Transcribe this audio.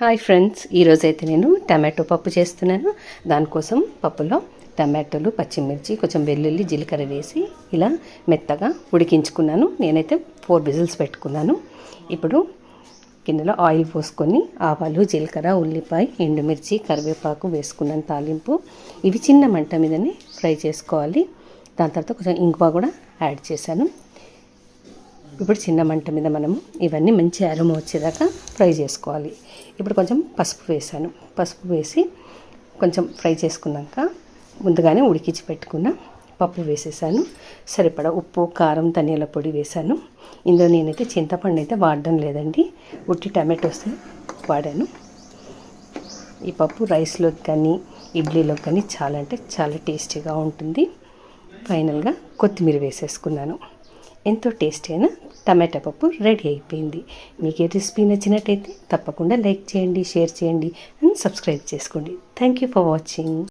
Hi friends, ఈరోజైతే నేను tomato పప్పు చేస్తున్నాను. దానికోసం పప్పులో టమాటోలు, పచ్చిమిర్చి, కొంచెం వెల్లుల్లి, జీలకర్ర వేసి ఇలా మెత్తగా ఉడికించుకున్నాను. నేనైతే 4 విజిల్స్ పెట్టుకున్నాను. ఇప్పుడు గిన్నెలో ఆయిల్ పోసుకొని ఆవాలు, జీలకర్ర, ఉల్లిపాయ, ఎండుమిర్చి, కరివేపాకు వేసుకున్నాను తాలింపు. ఇవి చిన్న మంట మీదనే ఫ్రై చేసుకోవాలి. దాని తర్వాత కొంచెం ఇంగువ కూడా యాడ్ చేశాను. ఇప్పుడు చిన్న మంట మీద మనము ఇవన్నీ మంచి అరోమ వచ్చేదాకా ఫ్రై చేసుకోవాలి. ఇప్పుడు కొంచెం పసుపు వేసాను. పసుపు వేసి కొంచెం ఫ్రై చేసుకున్నాక ముందుగానే ఉడికించి పెట్టుకున్న పప్పు వేసేసాను. సరిపడా ఉప్పు, కారం, ధనియాల పొడి వేసాను. ఇందులో నేనైతే చింతపండు అయితే వాడడం లేదండి, ఉట్టి టమాటోస్ వాడాను. ఈ పప్పు రైస్లోకి కానీ ఇడ్లీలోకి కానీ చాలా అంటే చాలా టేస్టీగా ఉంటుంది. ఫైనల్గా కొత్తిమీర వేసేసుకున్నాను. ఎంతో టేస్టీ అయిన టమాటా పప్పు రెడీ అయిపోయింది. మీకు ఈ రెసిపీ నచ్చినట్టయితే తప్పకుండా లైక్ చేయండి, షేర్ చేయండి అండ్ సబ్స్క్రైబ్ చేసుకోండి. Thank you for watching.